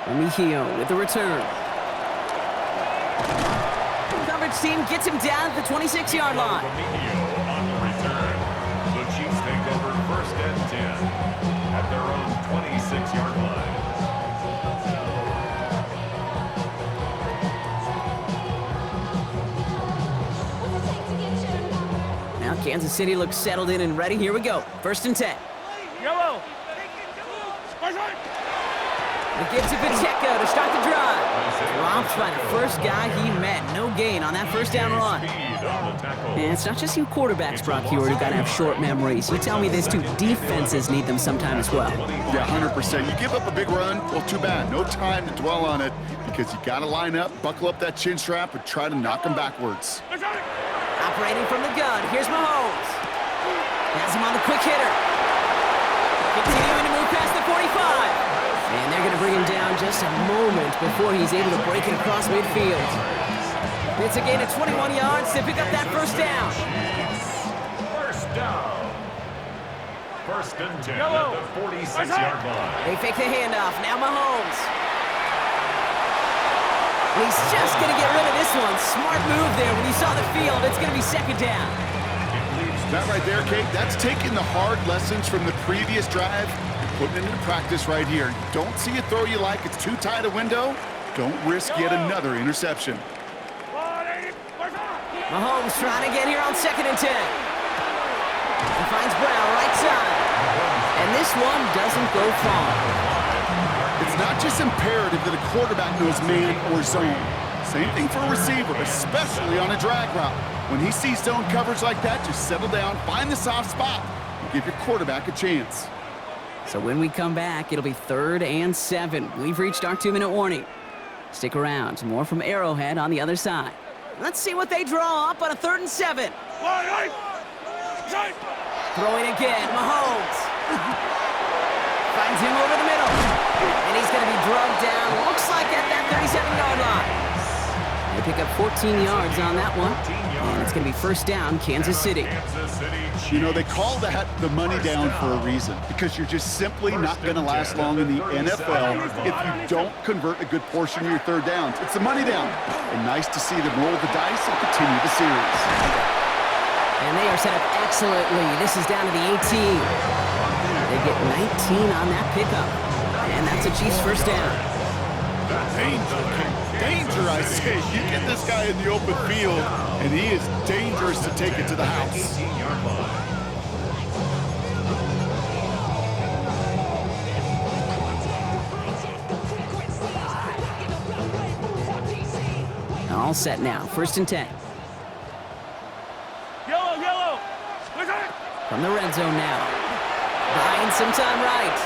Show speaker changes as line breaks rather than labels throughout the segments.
Remigio with the return. Coverage team gets him down at the 26-yard line.
Remigio on the return. The Chiefs take over 1st and 10 at their own 26-yard line.
Now Kansas City looks settled in and ready. Here we go. 1st and 10.
Yellow.
It gives to Pacheco to start the drive. Dropped by the first guy he met. No gain on that 1st down run. And it's not just you quarterbacks, Brock Hewitt, who got to have short memories. You tell me this too, defenses need them sometime as well.
Yeah, 100%. You give up a big run, well, too bad. No time to dwell on it because you got to line up, buckle up that chin strap, and try to knock them backwards.
Operating from the gun, here's Mahomes. Has him on the quick hitter. Continuing to move past the 45. And they're going to bring him down just a moment before he's able to break it across midfield. It's a gain of 21 yards to pick up that 1st down.
1st down. 1st and 10 at the 46-yard line.
They fake the handoff. Now Mahomes. He's just going to get rid of this one. Smart move there when he saw the field. It's going to be 2nd down.
That right there, Kate, that's taking the hard lessons from the previous drive and putting it into practice right here. You don't see a throw you like, it's too tight a window, don't risk yet another interception.
Mahomes trying to get here on 2nd and 10. He finds Brown right side. And this one doesn't go far.
It's not just imperative that a quarterback knows man or zone. Same thing for a receiver, especially on a drag route. When he sees zone coverage like that, just settle down, find the soft spot, and give your quarterback a chance.
So when we come back, it'll be 3rd and 7. We've reached our 2-minute warning. Stick around. More from Arrowhead on the other side. Let's see what they draw up on a 3rd and 7. Throwing again, Mahomes. Finds him over the middle. And he's going to be drugged down, looks like at that 37-yard line. They pick up 14 yards on that one. And it's going to be 1st down, Kansas City.
You know, they call that the money down for a reason, because you're just simply not going to last long in the NFL if you don't convert a good portion of your 3rd downs. It's the money down. And nice to see them roll the dice and continue the series.
And they are set up excellently. This is down to the 18. They get 19 on that pickup. And that's a Chiefs 1st down.
Danger, I say. You get this guy in the open field, and he is dangerous to take it to the house.
All set now. 1st and 10.
Yellow.
From the red zone now. Buying some time right.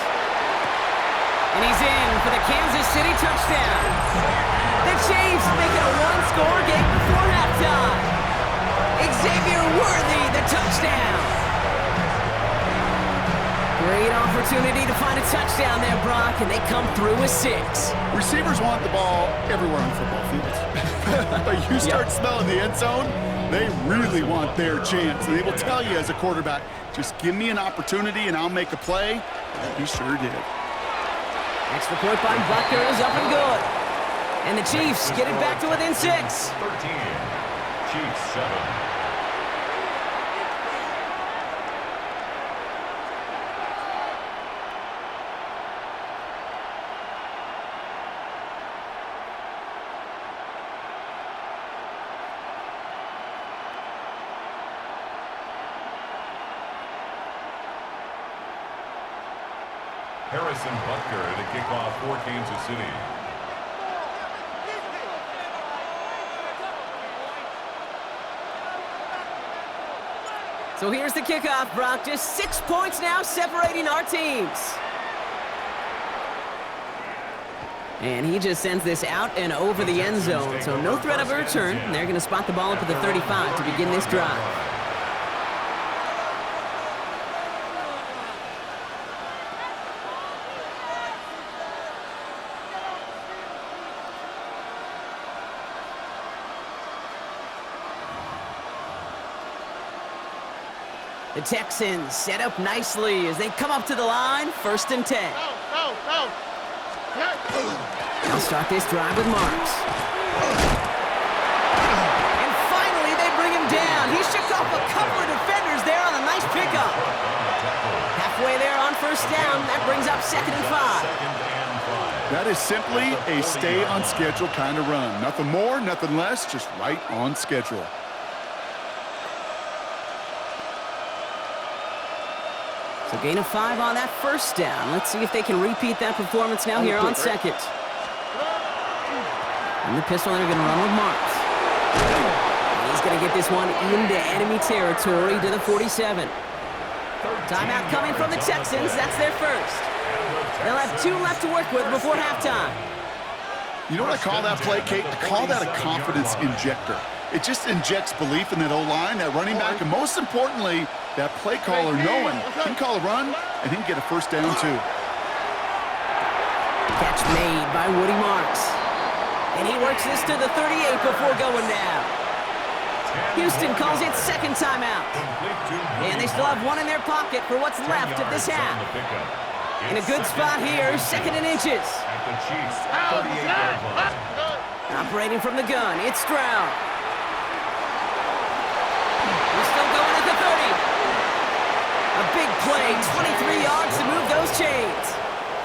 And he's in for the Kansas City touchdown. The Chiefs make it a 1-score game before halftime. Xavier Worthy, the touchdown. Great opportunity to find a touchdown there, Brock, and they come through with 6.
Receivers want the ball everywhere on football fields. But you start smelling the end zone, they really want their chance. And they will tell you as a quarterback, just give me an opportunity and I'll make a play. He sure did.
Extra point by Butker is up and good. And the Chiefs get it back to within 6.
13. Chiefs 7. Harrison Butker to kick off for Kansas City.
So here's the kickoff, Brock. Just 6 points now separating our teams. And he just sends this out and over the end zone. So no threat of a return. They're going to spot the ball up at the 35 to begin this drive. The Texans set up nicely as they come up to the line, 1st and 10. They'll start this drive with Marks. And finally, they bring him down. He shook off a couple of defenders there on a nice pickup. Halfway there on first down. That brings up 2nd and 5.
That is simply a stay on schedule kind of run. Nothing more, nothing less, just right on schedule.
So gain of 5 on that first down. Let's see if they can repeat that performance now here on second. And the pistol, they're going to run with Marks. And he's going to get this one into enemy territory to the 47. Timeout coming from the Texans. That's their first. They'll have 2 left to work with before halftime.
You know what I call that play, Kate? I call that a confidence injector. It just injects belief in that O-line, that running back, and most importantly, that play caller knowing he can call a run and he can get a first down too.
Catch made by Woody Marks. And he works this to the 38 before going down. Houston calls it second timeout. And they still have 1 in their pocket for what's left of this half. In a good spot here, 2nd and inches. Operating from the gun, it's Stroud. He's still going at the 30. A big play, 23 yards to move those chains.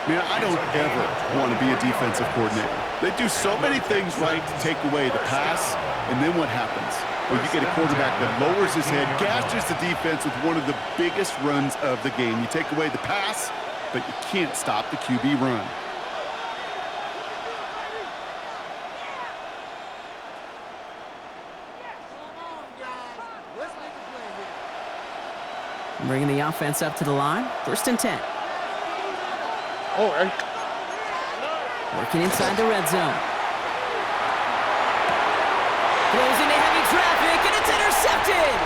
Man, I don't ever want to be a defensive coordinator. They do so many things right to take away the pass, and then what happens? Well, you get a quarterback that lowers his head, gashes the defense with one of the biggest runs of the game. You take away the pass, but you can't stop the QB run.
Bringing the offense up to the line. 1st and 10.
All right.
Working inside the red zone. Throws into heavy traffic, and it's intercepted!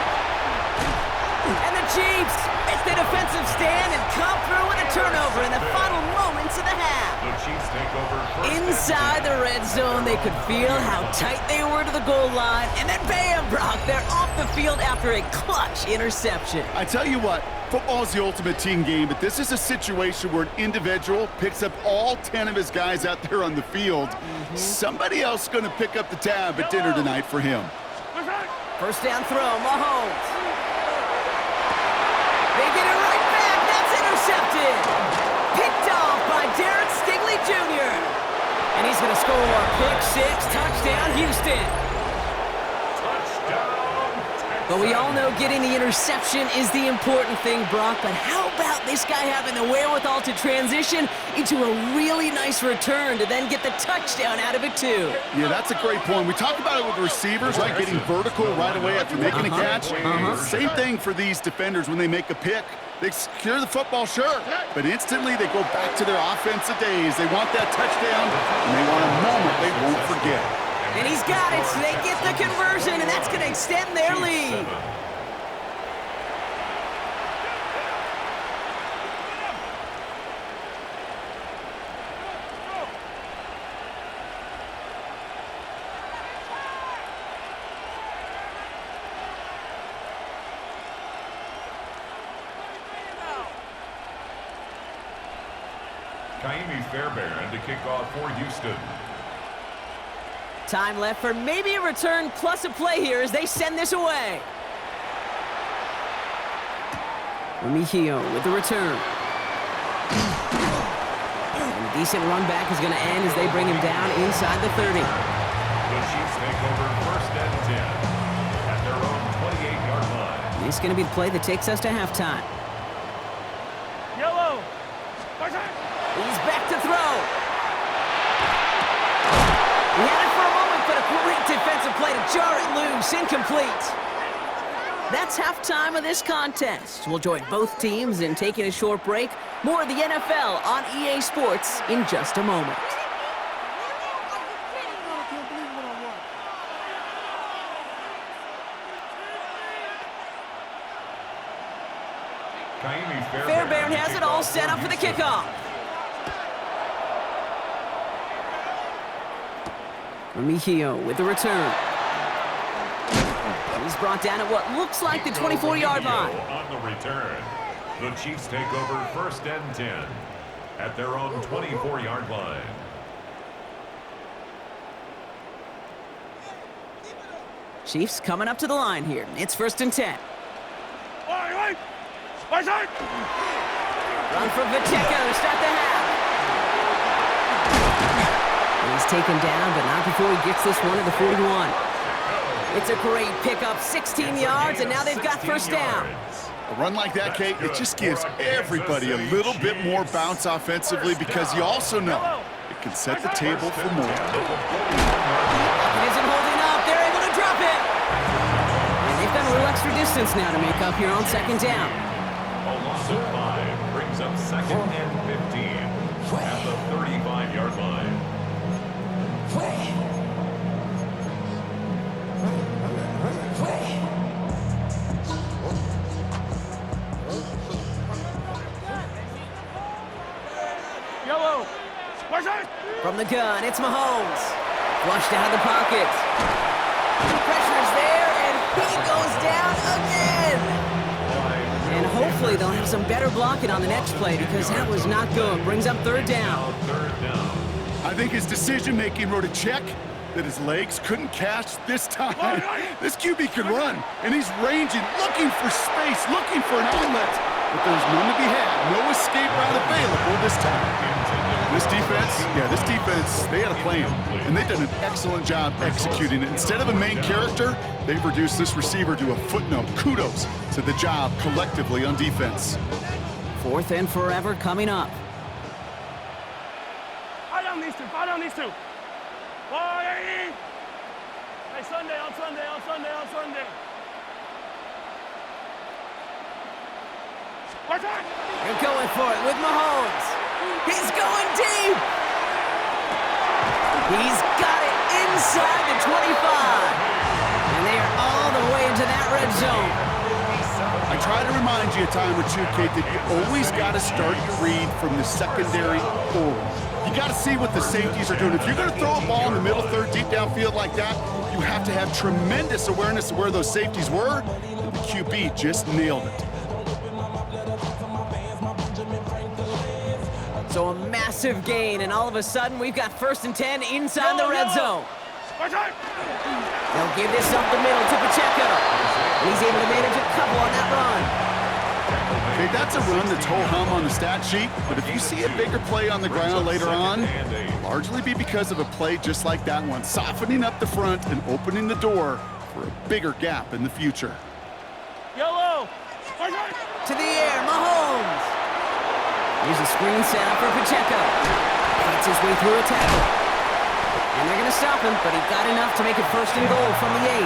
And the Chiefs make the defensive stand and come through with a turnover in the final moments of the half.
The Chiefs take over first.
Inside the red zone, they could feel how tight they were to the goal line, and then bam, Brock, they're off the field after a clutch interception.
I tell you what, football is the ultimate team game, but this is a situation where an individual picks up all 10 of his guys out there on the field. Somebody else is going to pick up the tab at dinner tonight for him.
First down throw, Mahomes. They get it right back. That's intercepted. Picked off by Derek Stingley Jr. And he's going to score. Pick 6, touchdown, Houston. But we all know getting the interception is the important thing, Brock. But how about this guy having the wherewithal to transition into a really nice return to then get the touchdown out of it, too?
Yeah, that's a great point. We talk about it with receivers, right? Getting vertical right away after making a catch. Same thing for these defenders when they make a pick. They secure the football, sure, but instantly they go back to their offensive days. They want that touchdown, and they want a moment they won't forget.
And he's got it, so they get the conversion, and that's going to extend their lead.
Fairbairn to kick off for Houston.
Time left for maybe a return plus a play here as they send this away. Remigio with the return. And a decent run back is going to end as they bring him down inside the 30.
The Chiefs take over 1st and 10 at their own 28-yard line.
This is going to be the play that takes us to halftime.
Yellow.
He's back to throw. He had it for a moment, but a great defensive play to jar it loose. Incomplete. That's halftime of this contest. We'll join both teams in taking a short break. More of the NFL on EA Sports in just a moment. Fairbairn has it all set up for the kickoff. Remigio with the return. He's brought down at what looks like the 24-yard line.
On the return, the Chiefs take over 1st and 10. at their own 24-yard line.
Chiefs coming up to the line here. It's 1st and 10. Run for Pacheco to start the half. And he's taken down, but not before he gets this one at the 41. It's a great pickup, 16 yards, and now they've got 1st down.
A run like that, Kate, it just gives everybody a little bit more bounce offensively because you also know it can set the table for more.
It isn't holding up. They're able to drop it. And they've got a little extra distance now to make up here on 2nd down.
A loss of 5 brings up 2nd and 15 at the 35-yard line.
From the gun, it's Mahomes. Flushed out of the pocket. Pressure's there, and he goes down again. And hopefully they'll have some better blocking on the next play because that was not good. Brings up 3rd down.
I think his decision-making wrote a check that his legs couldn't catch this time. This QB can run, and he's ranging, looking for space, looking for an outlet. But there's none to be had. No escape route available this time. This defense, they had a plan, and they've done an excellent job executing it. Instead of a main character, they've reduced this receiver to a footnote. Kudos to the job collectively on defense.
4th and forever coming up.
Fall down these two. Hey, Sunday.
They're going for it with Mahomes. He's going deep. He's got it inside the 25. And they are all the way into that red zone.
I try to remind you a time or two, Kate, that you always got to start your read from the secondary forward. You got to see what the safeties are doing. If you're going to throw a ball in the middle third, deep downfield like that, you have to have tremendous awareness of where those safeties were, and the QB just nailed it.
So a massive gain, and all of a sudden, we've got 1st and 10 inside the red zone. They'll give this up the middle to Pacheco. He's able to manage a couple on that run.
Okay, that's a run that's ho-hum on the stat sheet, but if you see a bigger play on the ground later on, it'll largely be because of a play just like that one, softening up the front and opening the door for a bigger gap in the future.
Yellow.
To the air, Mahomes. Here's a screen set up for Pacheco. Fights his way through a tackle. And they're going to stop him, but he got enough to make it 1st and goal from the 8.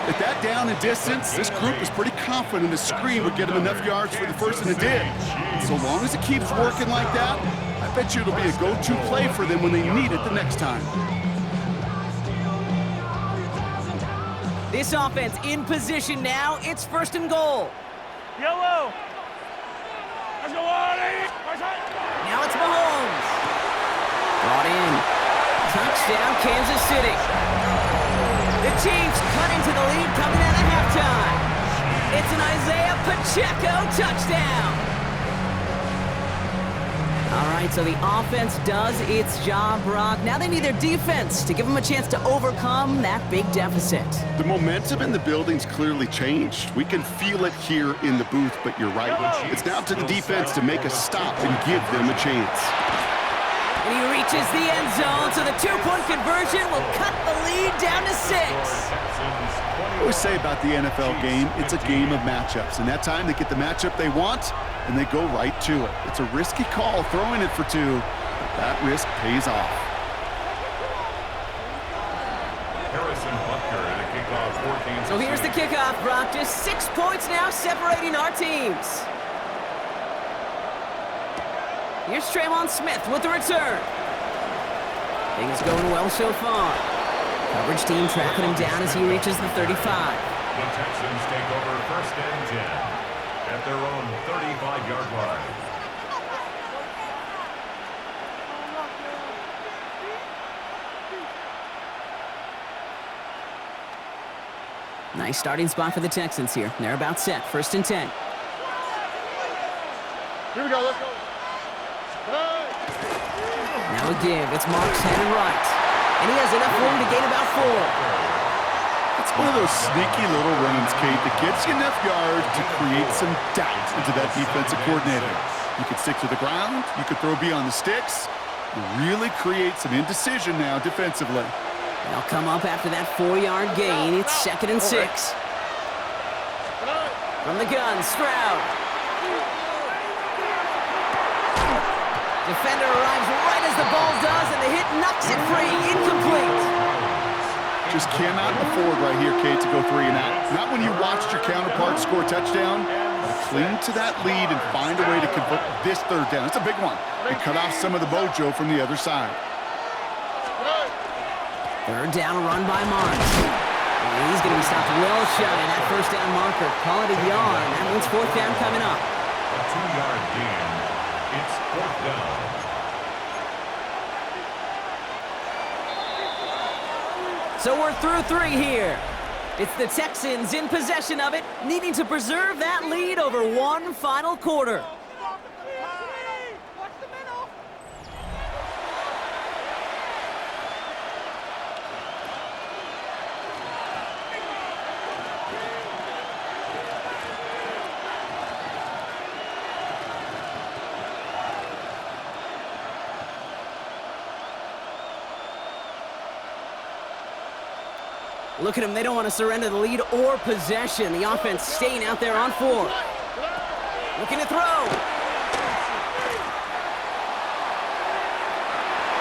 At that down and distance, this group was pretty confident the screen would get him enough yards for the 1st, and it did. So long as it keeps working like that, I bet you it'll be a go-to play for them when they need it the next time.
This offense in position now. It's 1st and goal.
Yellow. Let's go, Wally.
Now it's Mahomes. Brought in. Touchdown, Kansas City. The Chiefs cut into the lead coming out of halftime. It's an Isaiah Pacheco touchdown. All right, so the offense does its job, Brock. Now they need their defense to give them a chance to overcome that big deficit.
The momentum in the building's clearly changed. We can feel it here in the booth, but you're right. It's now up to the defense to make a stop and give them a chance.
And he reaches the end zone, so the 2-point conversion will cut the lead down to 6.
I always say about the NFL game, it's a game of matchups. And that time they get the matchup they want, and they go right to it. It's a risky call throwing it for 2, but that risk pays off.
So here's the kickoff, Brock. Just 6 points now separating our teams. Here's Trayvon Smith with the return. Things going well so far. Coverage team tracking him down as he reaches the 35.
The Texans take over 1st and 10 at their own 35-yard line.
Nice starting spot for the Texans here. They're about set. 1st and 10.
Here we go, let's go.
Now a give. It's Marks headed right. And he has enough room to gain about 4.
It's one of those sneaky little run-ins, Kate, that gets you enough yards to create some doubt into that defensive coordinator. You could stick to the ground. You could throw beyond the sticks. You really create some indecision now defensively.
They'll come up after that 4-yard gain. It's 2nd and 6. From the gun, Stroud. Defender arrives right as the ball does, and the hit knocks it free. Incomplete.
Just cannot afford right here, Kate, to go 3 and out. Not when you watched your counterpart score a touchdown. Cling to that lead and find a way to convert this 3rd down. It's a big one. And cut off some of the mojo from the other side.
3rd down, run by Marks. And he's going to be stopped well shy of that 1st down marker. Call it a yard. That means 4th down coming up.
A 2-yard gain. It's 4th down.
So we're through 3 here. It's the Texans in possession of it, needing to preserve that lead over one final quarter. Look at them, they don't want to surrender the lead or possession. The offense staying out there on 4. Looking to throw.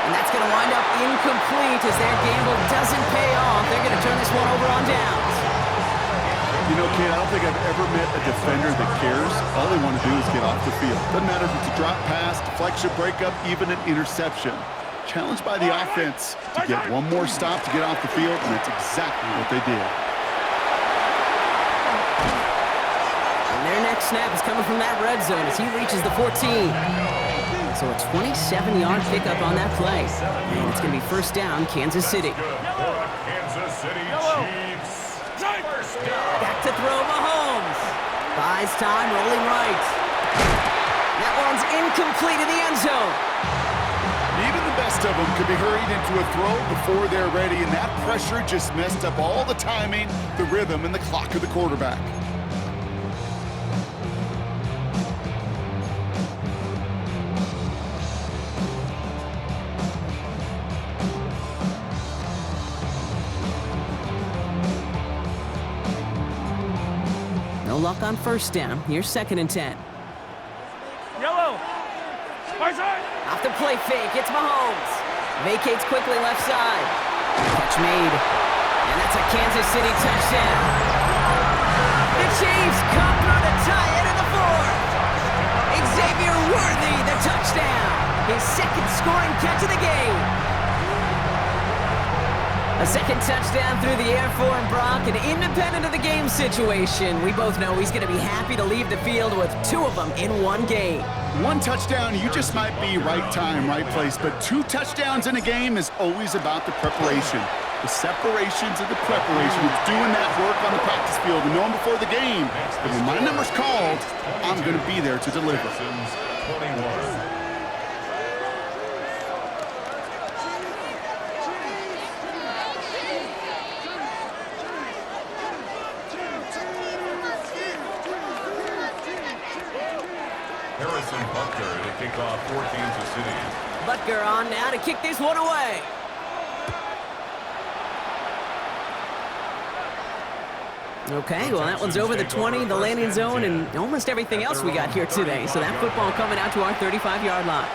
And that's going to wind up incomplete as their gamble doesn't pay off. They're going to turn this one over on downs.
You know, Kate, I don't think I've ever met a defender that cares. All they want to do is get off the field. Doesn't matter if it's a drop pass, deflection, breakup, even an interception. Challenged by the offense to get one more stop to get off the field, and that's exactly what they did.
And their next snap is coming from that red zone as he reaches the 14. So a 27-yard pickup on that play. And it's going to be 1st down, Kansas City.
Kansas City Chiefs. 1st down.
Back to throw Mahomes. Buys time, rolling right. That one's incomplete in the end zone.
Even the best of them could be hurried into a throw before they're ready, and that pressure just messed up all the timing, the rhythm, and the clock of the quarterback.
No luck on 1st down. Here's 2nd and 10.
Yellow. Right side.
Off the play fake, it's Mahomes. Vacates quickly left side. Catch made. And that's a Kansas City touchdown. The Chiefs come through to tie it in the 4th. Xavier Worthy, the touchdown. His 2nd scoring catch of the game. A 2nd touchdown through the air for him, Brock, and independent of the game situation, we both know he's going to be happy to leave the field with 2 of them in one game.
1 touchdown, you just might be right time, right place, but 2 touchdowns in a game is always about the preparation. The separations of the preparation, it's doing that work on the practice field and knowing before the game that when my number's called, I'm going to be there to deliver.
21. Kickoff for Kansas City.
Butker on now to kick this one away. Okay, well that one's over the 20, the landing zone, and almost everything else we got here today. So that football coming out to our 35-yard line.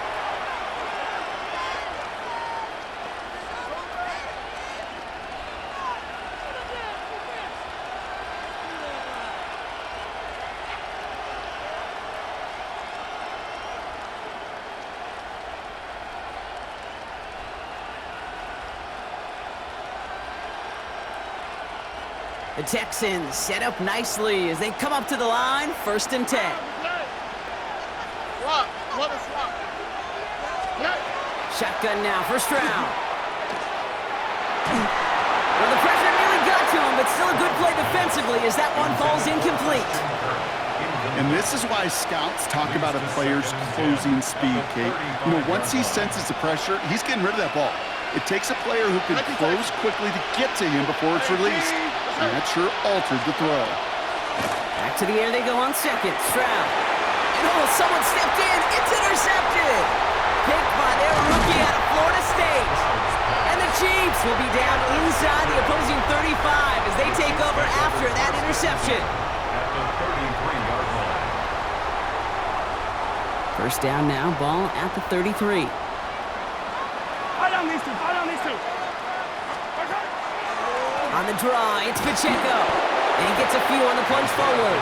The Texans set up nicely as they come up to the line, 1st and 10. Shotgun now for Stroud. Well, the pressure nearly got to him, but still a good play defensively as that one falls incomplete.
And this is why scouts talk about a player's closing speed, Kate. You know, once he senses the pressure, he's getting rid of that ball. It takes a player who can close quickly to get to him before it's released. And that sure altered the throw.
Back to the air they go on second. Stroud. And oh, someone stepped in. It's intercepted. Picked by their rookie out of Florida State. And the Chiefs will be down inside the opposing 35 as they take over after that interception.
At the 33-yard line.
First down now, ball at the 33.
Fight on these two. Fight on these two.
On the draw, it's Pacheco. And he gets a few on the plunge forward.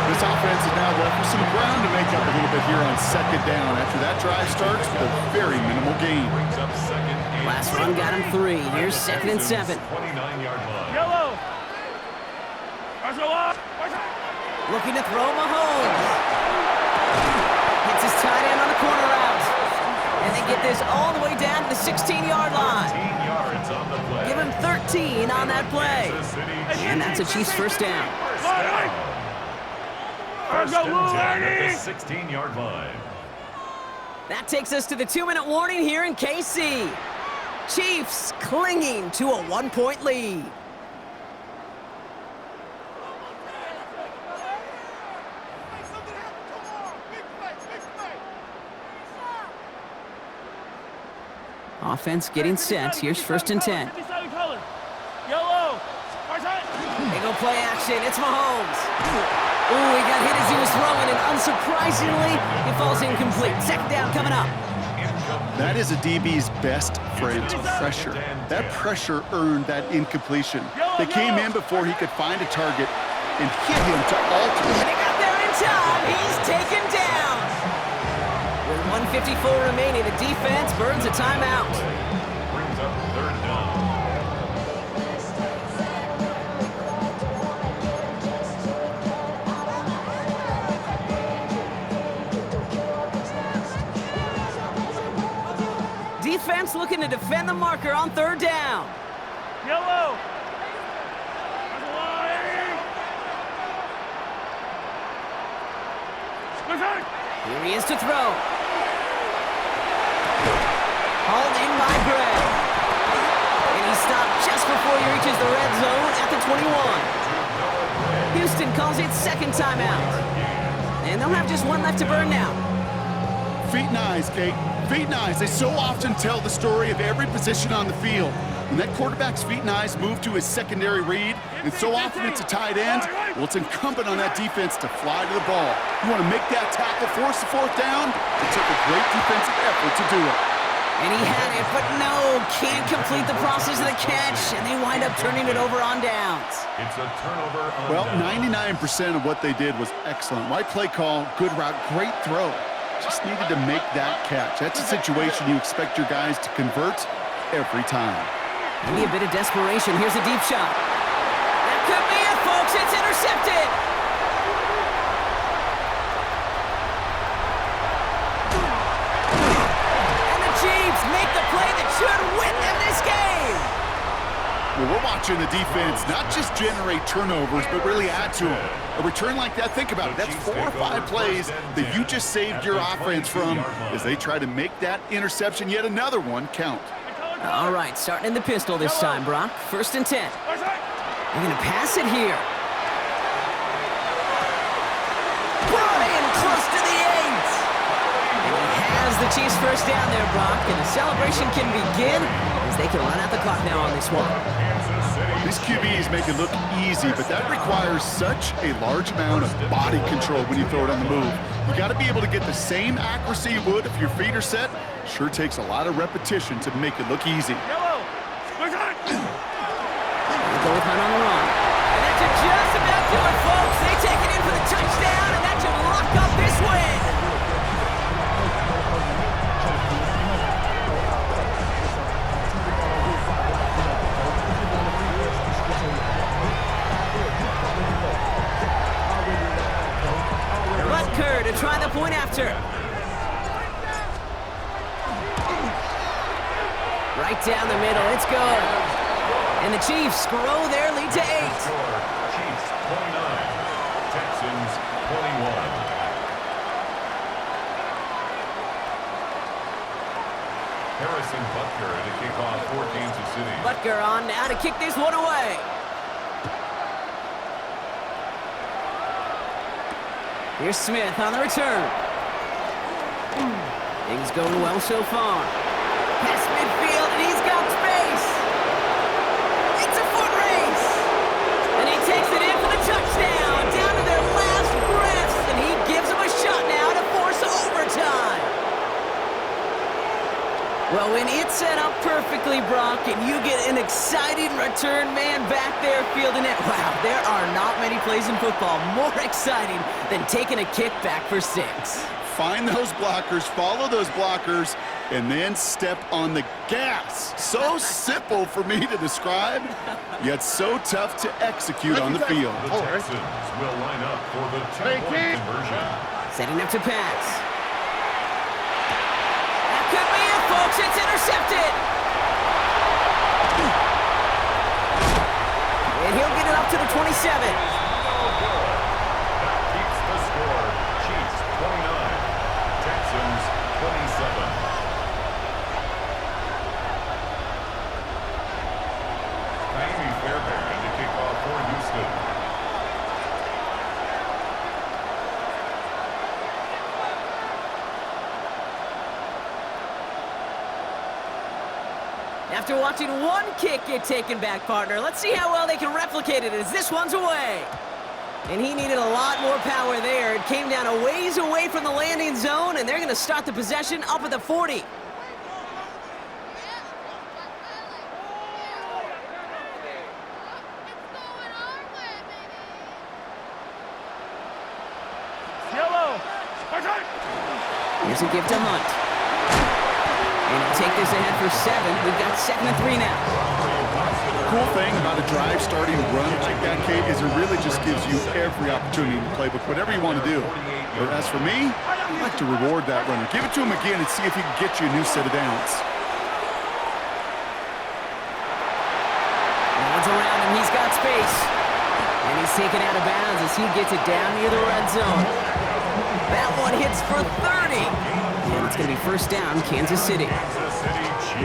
This offense is now left with some ground to make up a little bit here on second down after that drive starts with a very minimal gain.
Brings up second and
Last run got him 3. Here's second and 7.
29-yard line.
Yellow.
Looking to throw Mahomes. Hits his tight end on the corner route. And they get this all the way down to the 16-yard line.
15 yards on the play.
Give him 13 on that play. And that's a Chiefs first down.
First and 10 at the 16-yard line.
That takes us to the 2-minute warning here in KC. Chiefs clinging to a 1-point lead. Offense getting set. Here's first and 10.
Yellow.
They go play action. It's Mahomes. Ooh, he got hit as he was throwing, and unsurprisingly, it falls incomplete. Second down coming up.
That is a DB's best friend, pressure. That pressure earned that incompletion. They came in before he could find a target and hit him to alter.
They got there in time. He's taken down. With 1:54 remaining, the defense burns a timeout.
Brings up third down.
Defense looking to defend the marker on third down.
Yellow.
Here he is to throw. Hauled in by Gray. And he stopped just before he reaches the red zone at the 21. Houston calls it second timeout. And they'll have just one left to burn now.
Feet and eyes, Kate. Feet and eyes. They so often tell the story of every position on the field. When that quarterback's feet and eyes move to his secondary read, and so often it's a tight end, well, it's incumbent on that defense to fly to the ball. You want to make that tackle, force the fourth down? It took a great defensive effort to do it.
And he had it, but no, can't complete the process of the catch, and they wind up turning it over on downs.
It's a turnover on
Well,
downs.
99% of what they did was excellent. Right play call, good route, great throw. Just needed to make that catch. That's a situation you expect your guys to convert every time.
Maybe a bit of desperation. Here's a deep shot. That could be it, folks. It's intercepted. And the Chiefs make the play that should win them this game.
Well, we're watching the defense not just generate turnovers, but really add to them. A return like that, think about it. That's 4 or 5 plays that you just saved your offense from as they try to make that interception, yet another one, count.
All right, starting in the pistol this time, Brock. First and 10. They're going to pass it here. Brought in close to the 8. And he has the Chiefs first down there, Brock. And the celebration can begin as they can run out the clock now on this one.
These QBs make it look easy, but that requires such a large amount of body control when you throw it on the move. You got to be able to get the same accuracy you would if your feet are set. Sure takes a lot of repetition to make it look easy.
Yellow.
They go with Hunt on the run. And that should just about do it, folks. They take it in for the touchdown, and that should lock up this win. Butker to try the point after. Right down the middle, it's good. And the Chiefs grow their lead to 8.
Chiefs 29, Texans Harrison Butker to kick off for Kansas City.
Butker on now to kick this one away. Here's Smith on the return. Things going well so far. Past midfield, and he's got space. It's a foot race. And he takes it in for the touchdown. Down to their last breaths, and he gives them a shot now to force overtime. Well, when it's set up perfectly, Brock, and you get an exciting return man back there fielding it, wow, there are not many plays in football more exciting than taking a kick back for 6.
Find those blockers, follow those blockers, and then step on the gas. So simple for me to describe, yet so tough to execute on the field.
The Texans will line up for the two-point conversion.
Setting up to pass. That could be it, folks. It's intercepted. And he'll get it up to the 27.
That keeps the score. Chiefs 29, Texans 27. Fairbairn to kick off for Houston.
After watching one kick get taken back, partner, let's see how well they can replicate it as this one's away. And he needed a lot more power there. It came down a ways away from the landing zone, and they're going to start the possession up at the 40. Here's a gift to Hunt. And he'll take this ahead for 7. We've got 2nd and 3 now.
Cool thing about a drive starting run like that, Kate, is it really just gives you every opportunity in the playbook, whatever you want to do. But as for me, I'd like to reward that runner. Give it to him again and see if he can get you a new set of downs.
No one's around him. He's got space. And he's taken out of bounds as he gets it down near the red zone. That one hits for 30. And it's going to be first down, Kansas City.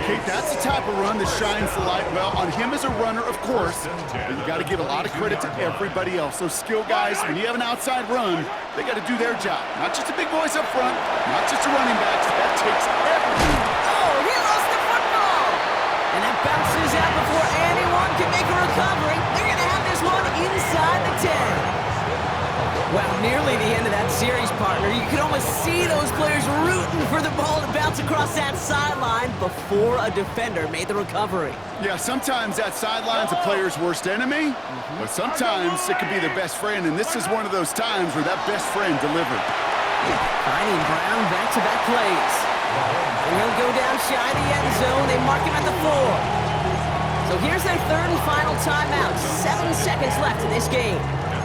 Kate, that's the type of run that shines the light well on him as a runner, of course. But you got to give a lot of credit to everybody else. Those skill guys, when you have an outside run, they got to do their job. Not just the big boys up front, not just the running backs. That takes everything.
Oh, he lost the football. And that bounces out before anyone can make a recovery. They're going to have this one inside the 10. Well, nearly the end of that series, partner. You could almost see those players rooting for the ball to bounce across that sideline before a defender made the recovery.
Yeah, sometimes that sideline's a player's worst enemy, but sometimes it can be their best friend, and this is one of those times where that best friend delivered.
Finding Brown back-to-back plays. And he'll go down shy of the end zone. They mark him at the 4. So here's their 3rd and final timeout. 7 seconds left in this game.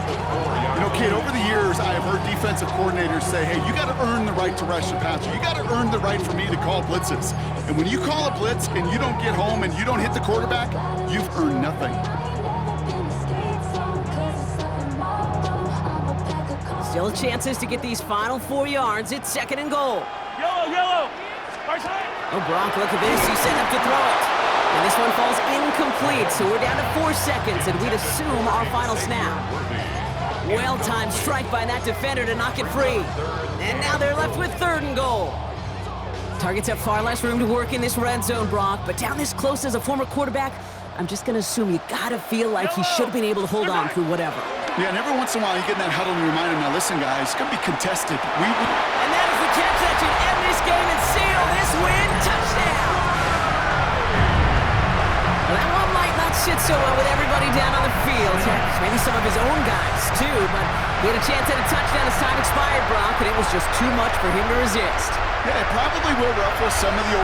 You know, kid, over the years, I have heard defensive coordinators say, hey, you got to earn the right to rush the passer. You got to earn the right for me to call blitzes. And when you call a blitz and you don't get home and you don't hit the quarterback, you've earned nothing.
Still chances to get these final 4 yards. It's 2nd and goal.
Yellow. Right side.
Oh, Brock, look at this. He's setting up to throw it. And this one falls incomplete, so we're down to 4 seconds, and we'd assume our final snap. Well-timed strike by that defender to knock it free. And now they're left with 3rd and goal. Targets have far less room to work in this red zone, Brock, but down this close as a former quarterback, I'm just going to assume you got to feel like he should have been able to hold on through whatever.
Yeah, and every once in a while you get in that huddle and you remind him, now listen, guys, it's going to be contested.
And that is the catch that should end this game and seal this win. Touchdown! Well, that one might not sit so well with everybody down on the field. Maybe some of his own guys, too, but he had a chance at a touchdown as time expired, Brock, and it was just too much for him to resist.
Yeah, it probably will ruffle some of the